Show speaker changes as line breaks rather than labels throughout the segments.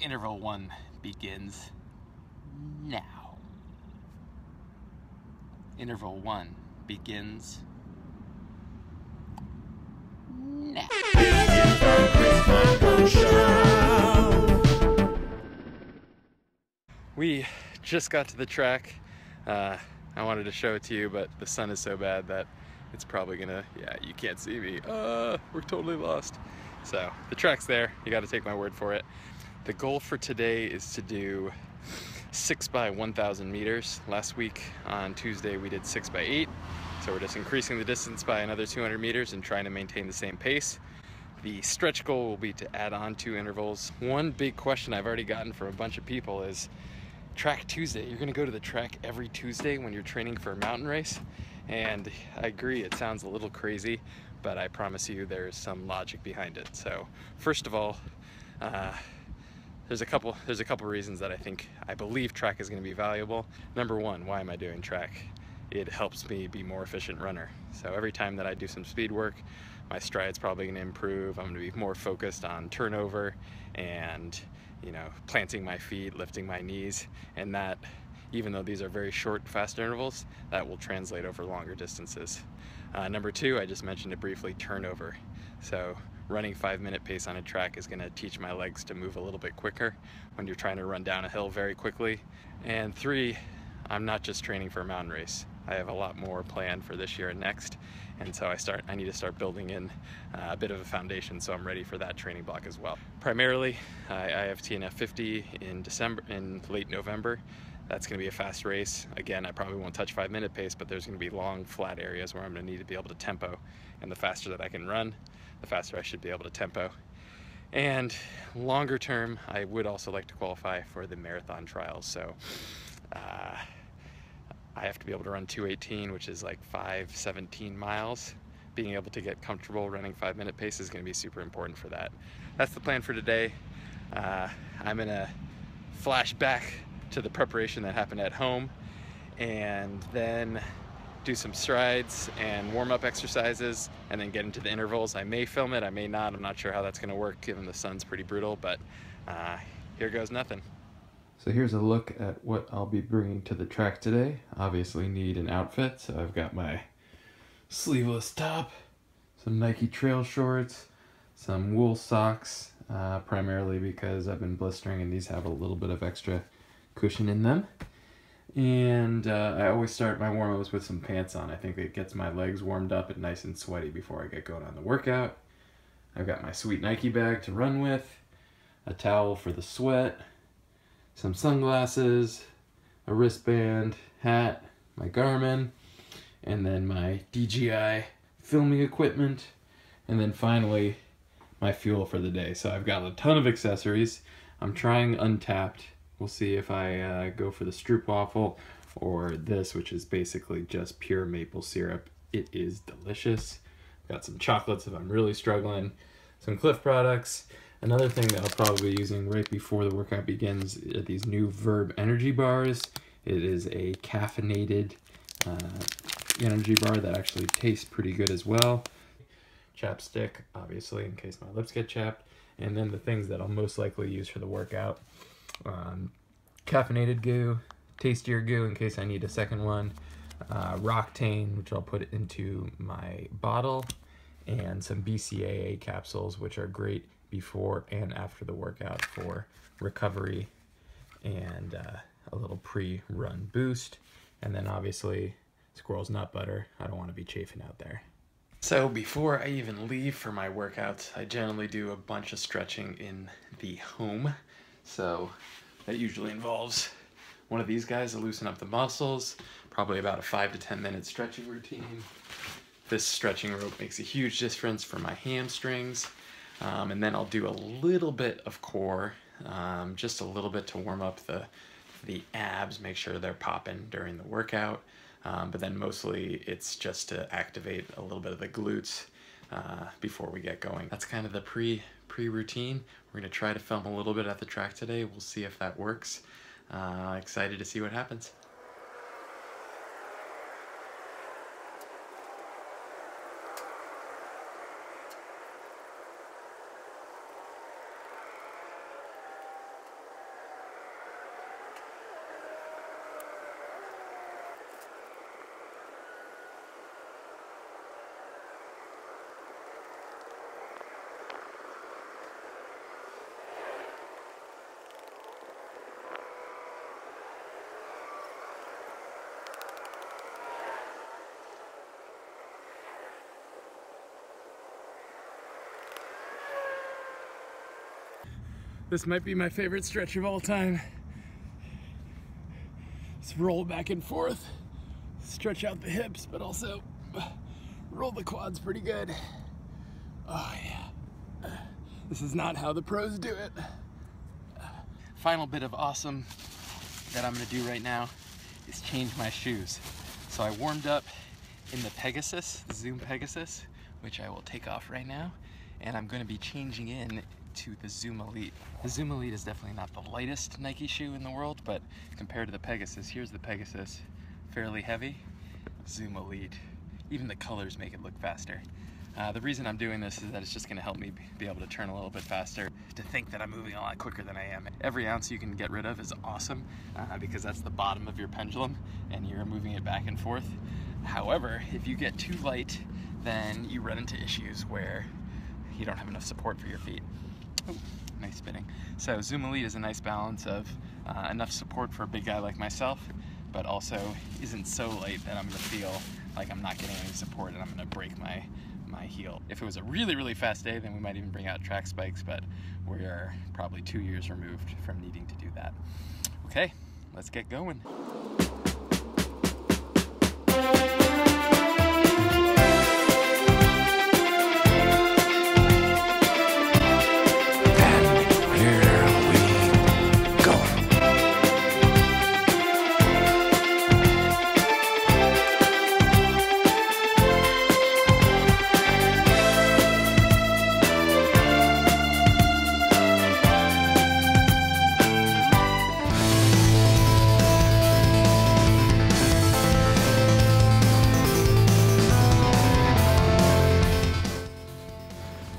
Interval 1 begins now. Interval 1 begins now. We just got to the track. I wanted to show it to you, but the sun is so bad that it's probably gonna, yeah, you can't see me. We're totally lost. So the track's there, you gotta take my word for it. The goal for today is to do 6 by 1,000 meters. Last week on Tuesday we did 6 by 8. So we're just increasing the distance by another 200 meters and trying to maintain the same pace. The stretch goal will be to add on 2 intervals. One big question I've already gotten from a bunch of people is, Track Tuesday, you're gonna go to the track every Tuesday when you're training for a mountain race? And I agree, it sounds a little crazy, but I promise you there's some logic behind it. So first of all, there's a couple reasons that I believe track is going to be valuable. Number one, why am I doing track? It helps me be a more efficient runner. So every time that I do some speed work, my stride's probably going to improve. I'm going to be more focused on turnover and, you know, planting my feet, lifting my knees, and that, even though these are very short, fast intervals, that will translate over longer distances. Number two, I just mentioned it briefly, turnover. So running 5-minute pace on a track is gonna teach my legs to move a little bit quicker when you're trying to run down a hill very quickly. And three, I'm not just training for a mountain race. I have a lot more planned for this year and next. And so I need to start building in a bit of a foundation so I'm ready for that training block as well. Primarily, I have TNF 50 in late November. That's going to be a fast race. Again, I probably won't touch 5-minute pace, but there's going to be long, flat areas where I'm going to need to be able to tempo. And the faster that I can run, the faster I should be able to tempo. And longer term, I would also like to qualify for the marathon trials. So I have to be able to run 2:18, which is like 5:17 miles. Being able to get comfortable running 5-minute pace is going to be super important for that. That's the plan for today. I'm going to flash back to the preparation that happened at home and then do some strides and warm-up exercises and then get into the intervals. I may film it, I may not. I'm not sure how that's going to work given the sun's pretty brutal, but here goes nothing. So here's a look at what I'll be bringing to the track today. Obviously need an outfit, so I've got my sleeveless top, some Nike trail shorts, some wool socks, primarily because I've been blistering and these have a little bit of extra cushion in them. And I always start my warm-ups with some pants on. I think it gets my legs warmed up and nice and sweaty before I get going on the workout. I've got my sweet Nike bag to run with, a towel for the sweat, some sunglasses, a wristband, hat, my Garmin, and then my DJI filming equipment, and then finally my fuel for the day. So I've got a ton of accessories. I'm trying Untapped. We'll see if I go for the stroopwafel or this, which is basically just pure maple syrup. It is delicious. Got some chocolates if I'm really struggling, some Cliff products. Another thing that I'll probably be using right before the workout begins are these new Verb energy bars. It is a caffeinated energy bar that actually tastes pretty good as well. Chapstick, obviously, in case my lips get chapped. And then the things that I'll most likely use for the workout. Caffeinated goo, tastier goo in case I need a second one, Roctane, which I'll put into my bottle, and some BCAA capsules, which are great before and after the workout for recovery and a little pre-run boost. And then obviously squirrel's nut butter. I don't want to be chafing out there. So before I even leave for my workouts, I generally do a bunch of stretching in the home. So that usually involves one of these guys to loosen up the muscles, probably about a 5 to 10 minute stretching routine. This stretching rope makes a huge difference for my hamstrings. And then I'll do a little bit of core, just a little bit to warm up the abs, make sure they're popping during the workout. But then mostly it's just to activate a little bit of the glutes before we get going. That's kind of the pre-routine. We're gonna try to film a little bit at the track today. We'll see if that works. Excited to see what happens. This might be my favorite stretch of all time. Just roll back and forth, stretch out the hips, but also roll the quads pretty good. Oh yeah. This is not how the pros do it. Final bit of awesome that I'm gonna do right now is change my shoes. So I warmed up in the Pegasus, the Zoom Pegasus, which I will take off right now, and I'm gonna be changing in to the Zoom Elite. The Zoom Elite is definitely not the lightest Nike shoe in the world, but compared to the Pegasus, here's the Pegasus, fairly heavy. Zoom Elite, even the colors make it look faster. The reason I'm doing this is that it's just gonna help me be able to turn a little bit faster, to think that I'm moving a lot quicker than I am. Every ounce you can get rid of is awesome, because that's the bottom of your pendulum and you're moving it back and forth. However, if you get too light, then you run into issues where you don't have enough support for your feet. Oh, nice spinning. So Zoom Elite is a nice balance of enough support for a big guy like myself, but also isn't so light that I'm gonna feel like I'm not getting any support and I'm gonna break my heel. If it was a really, really fast day, then we might even bring out track spikes, but we are probably 2 years removed from needing to do that. Okay, let's get going.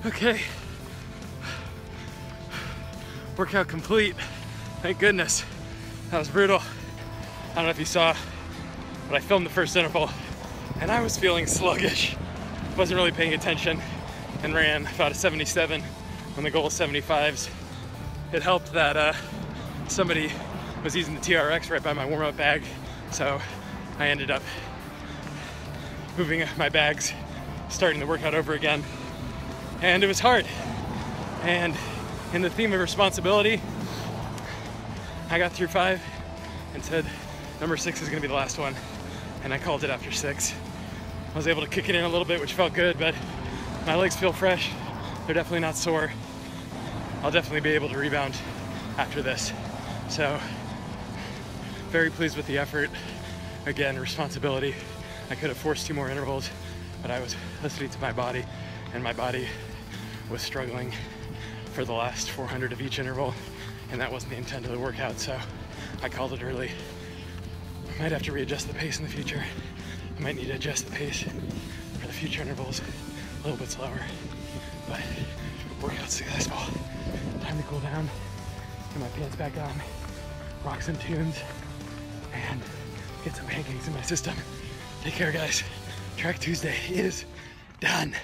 Okay, workout complete, thank goodness. That was brutal. I don't know if you saw, but I filmed the first interval and I was feeling sluggish. Wasn't really paying attention and ran about a 77 when the goal is 75s. It helped that somebody was using the TRX right by my warm-up bag, so I ended up moving my bags, starting the workout over again. And it was hard. And in the theme of responsibility, I got through 5 and said, number 6 is gonna be the last one. And I called it after 6. I was able to kick it in a little bit, which felt good, but my legs feel fresh. They're definitely not sore. I'll definitely be able to rebound after this. So, very pleased with the effort. Again, responsibility. I could have forced 2 more intervals, but I was listening to my body, and my body was struggling for the last 400 of each interval, and that wasn't the intent of the workout, so I called it early. I might have to readjust the pace in the future. I might need to adjust the pace for the future intervals a little bit slower, but workout successful. Time to cool down, get my pants back on, rock some tunes, and get some pancakes in my system. Take care, guys. Track Tuesday is done.